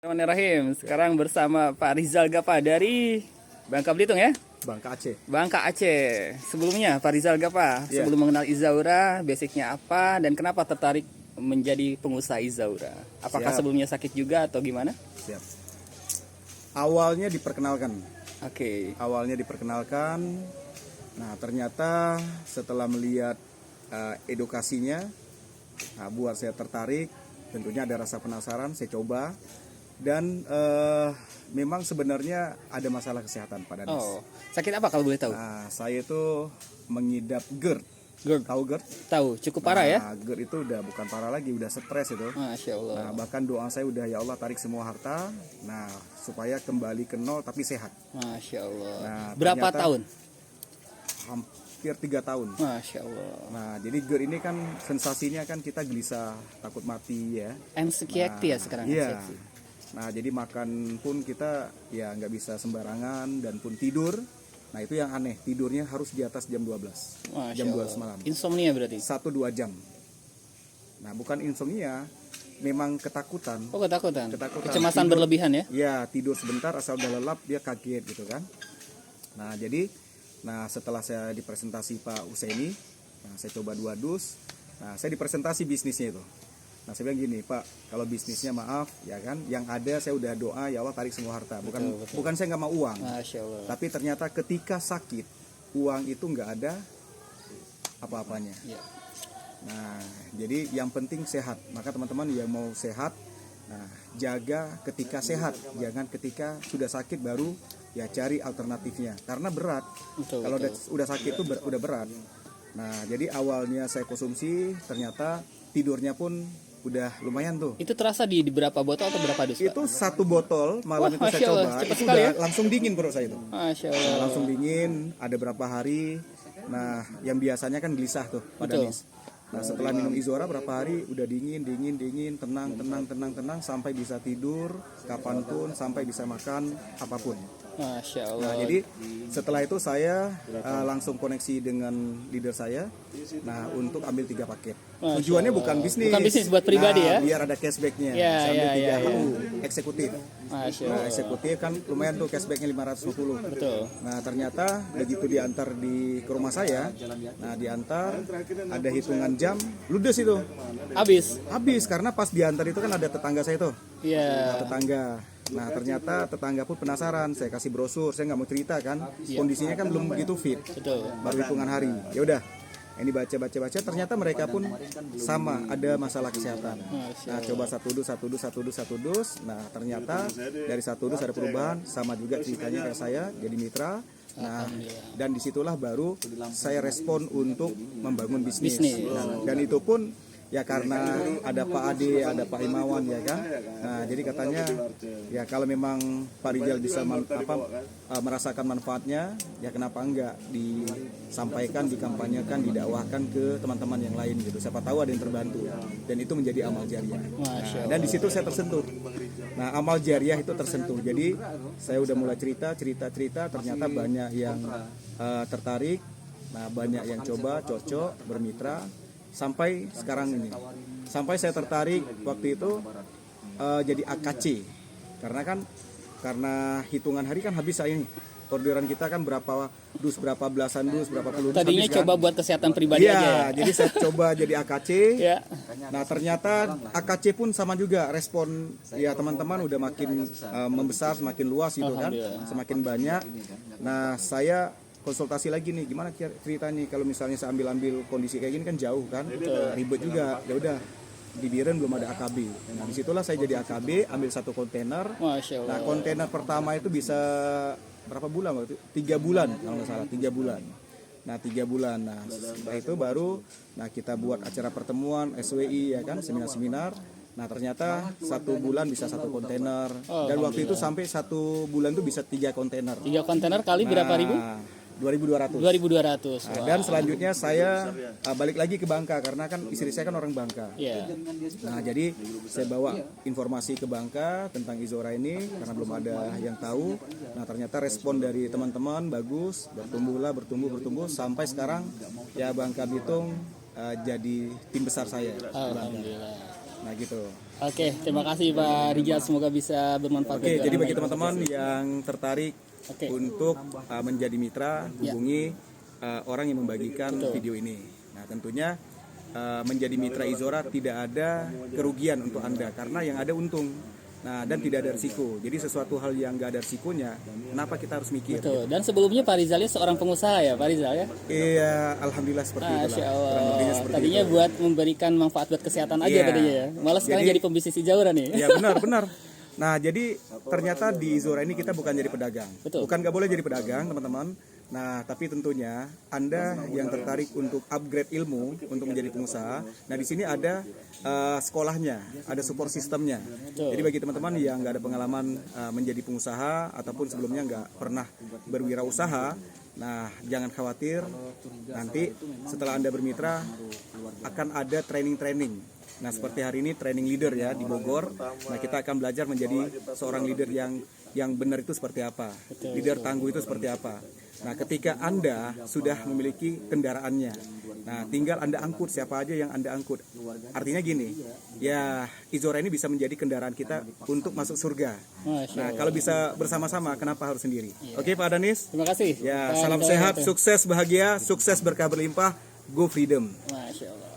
Bismillahirrahmanirrahim. Sekarang bersama Pak Rizal Gapa dari Bangka Belitung ya? Bangka Aceh. Bangka Aceh. Sebelumnya Pak Rizal Gapa, Iya. sebelum mengenal Izaura, basicnya apa dan kenapa tertarik menjadi pengusaha Izaura? Apakah Siap. sebelumnya sakit juga atau gimana? Siap. Awalnya diperkenalkan. Oke. Nah, ternyata setelah melihat edukasinya, buat saya tertarik. Tentunya ada rasa penasaran, saya coba. Dan memang sebenarnya ada masalah kesehatan Pak Danis. Oh, sakit apa kalau boleh tahu? Nah, saya itu mengidap GERD. GERD. Tahu GERD? Tahu, cukup parah ya? Nah, GERD itu udah bukan parah lagi, udah stres itu. Masya Allah. Nah, bahkan doa saya udah, ya Allah tarik semua harta, nah supaya kembali ke nol tapi sehat. Masya Allah. Nah, Berapa ternyata- tahun? Hampir 3 tahun. Masya Allah. Nah, jadi GERD ini kan sensasinya kan kita gelisah, takut mati ya. Anxiety ya sekarang. Iya. Anxiety. Nah, jadi makan pun kita ya nggak bisa sembarangan dan pun tidur. Nah, itu yang aneh, tidurnya harus di atas jam 12. Masya Jam 12 Allah. malam. Insomnia berarti? 1-2 jam. Nah, bukan insomnia, memang ketakutan. Oh, ketakutan. Ketakutan. Kecemasan Tidur. berlebihan ya? Ya, tidur sebentar asal udah lelap dia kaget gitu kan. Nah, jadi setelah saya dipresentasi Pak Usaini, nah saya coba 2 dus. Nah, saya dipresentasi bisnisnya itu. Nah, saya bilang gini, Pak, kalau bisnisnya maaf ya kan, yang ada saya udah doa ya Allah tarik semua harta. Bukan Betul. bukan saya nggak mau uang. Masya Allah. Tapi ternyata ketika sakit, uang itu nggak ada apa-apanya. Ya. Nah, jadi yang penting sehat. Maka teman-teman yang mau sehat, nah jaga ketika sehat, jangan ketika sudah sakit baru ya cari alternatifnya. Karena berat. Betul, Kalau betul. udah sakit itu udah berat. Nah, jadi awalnya saya konsumsi, ternyata tidurnya pun udah lumayan tuh. Itu terasa di berapa botol atau berapa dus, Pak? Itu 1 botol malam Wah, itu saya Masya Allah, coba, cepat itu sekali udah ya. langsung dingin perut saya itu. Masya Nah, Allah. langsung dingin, ada berapa hari. Nah, yang biasanya kan gelisah tuh pada Betul. Nis. Nah, setelah minum Izora berapa hari udah dingin, tenang, sampai bisa tidur kapanpun, sampai bisa makan apapun. Masya Allah. Nah, jadi setelah itu saya langsung koneksi dengan leader saya. Nah, untuk ambil 3 paket. Masya Tujuannya Allah. bukan bisnis. Bukan bisnis, buat pribadi ya? Biar ada cashbacknya. Ya, Saya ambil ya, 3 ya, ya. HU eksekutif. Masya Nah, Allah. eksekutif kan lumayan tuh cashbacknya 550. Betul. Nah, ternyata begitu diantar ke rumah saya, nah diantar ada hitungan jam, ludes itu. Habis karena pas diantar itu kan ada tetangga saya tuh. Iya. Tetangga. Nah, ternyata tetangga pun penasaran, saya kasih brosur, saya nggak mau cerita kan. Kondisinya kan belum begitu fit. Betul. Baru hitungan hari. Ya udah. Ini baca, ternyata mereka pun sama ada masalah kesehatan. Nah, coba satu dus. Nah, ternyata dari 1 dus ada perubahan, sama juga ceritanya kayak saya jadi mitra. Nah, dan disitulah baru saya respon untuk membangun bisnis. Nah, dan itu pun ya karena ada Pak Ade, ada Pak Imawan ya kan. Nah, jadi katanya ya kalau memang Pak Rizal bisa merasakan manfaatnya, ya kenapa enggak disampaikan, dikampanyekan, didakwahkan ke teman-teman yang lain gitu. Siapa tahu ada yang terbantu. Dan itu menjadi amal jariah. Masya Dan di situ saya tersentuh. Nah, amal jariah itu tersentuh. Jadi saya udah mulai cerita, ternyata banyak yang tertarik. Nah, banyak yang coba, cocok, bermitra. Sampai sekarang ini, sampai saya tertarik waktu itu jadi AKC, karena hitungan hari kan habis saya ini, orderan kita kan berapa belasan dus, berapa puluh dus. Tadinya habis, kan? coba buat kesehatan pribadi Iya, aja ya. jadi saya coba jadi AKC. Ya. Nah, ternyata AKC pun sama juga respon ya teman-teman udah makin membesar, semakin luas gitu kan, semakin banyak. Nah, saya konsultasi lagi nih, gimana ceritanya kalau misalnya saya ambil kondisi kayak gini kan jauh kan, ribet juga. Ya udah, di Biren belum ada AKB. Nah, disitulah saya jadi AKB, ambil 1 kontainer. Masya Allah. Nah, kontainer pertama itu bisa berapa bulan waktu itu? 3 bulan kalau nggak salah, 3 bulan. Nah, 3 bulan. Nah, setelah itu baru kita buat acara pertemuan SWI ya kan, seminar-seminar. Nah, ternyata 1 bulan bisa 1 kontainer. Dan waktu itu sampai 1 bulan tuh bisa 3 kontainer. 3 kontainer kali berapa ribu? 2.200. 2.200. Nah, dan selanjutnya saya balik lagi ke Bangka karena kan istri saya kan orang Bangka. Iya. Nah, jadi saya bawa informasi ke Bangka tentang Izora ini karena belum ada yang tahu. Nah, ternyata respon dari teman-teman bagus, bertumbuh sampai sekarang ya Bangka Belitung jadi tim besar saya. Alhamdulillah. Nah gitu. Oke, terima kasih Pak Rijal, semoga bisa bermanfaat. Oke, jadi bagi teman-teman yang tertarik Oke. untuk menjadi mitra, Ya. hubungi orang yang membagikan Betul. video ini. Nah tentunya menjadi mitra Izora tidak ada kerugian untuk Anda karena yang ada untung. Nah dan tidak ada risiko. Jadi sesuatu hal yang nggak ada risikonya, kenapa kita harus mikir? Betul. Dan sebelumnya Pak Rizal seorang pengusaha ya Pak Rizal ya? Iya, alhamdulillah seperti itu. Masya Allah. Tadinya buat memberikan manfaat buat kesehatan aja Iya. tadinya ya. Malah sekarang jadi pembisnis Izaura nih. Ya benar. Nah jadi ternyata di Izora ini kita bukan jadi pedagang. Betul. Bukan nggak boleh jadi pedagang teman-teman. Nah tapi tentunya Anda yang tertarik untuk upgrade ilmu untuk menjadi pengusaha. Nah di sini ada sekolahnya, ada support sistemnya. Betul. Jadi bagi teman-teman yang nggak ada pengalaman menjadi pengusaha ataupun sebelumnya nggak pernah berwirausaha, nah jangan khawatir. Nanti setelah Anda bermitra akan ada training. Nah seperti hari ini training leader ya di Bogor. Nah kita akan belajar menjadi seorang leader yang benar itu seperti apa, leader tangguh itu seperti apa. Nah ketika Anda sudah memiliki kendaraannya, nah tinggal Anda angkut siapa aja yang Anda angkut. Artinya gini, ya Izora ini bisa menjadi kendaraan kita untuk masuk surga. Nah kalau bisa bersama-sama, kenapa harus sendiri? Oke Pak Danis. Terima kasih. Ya salam sehat, sukses bahagia, sukses berkah berlimpah, go freedom. Masya Allah.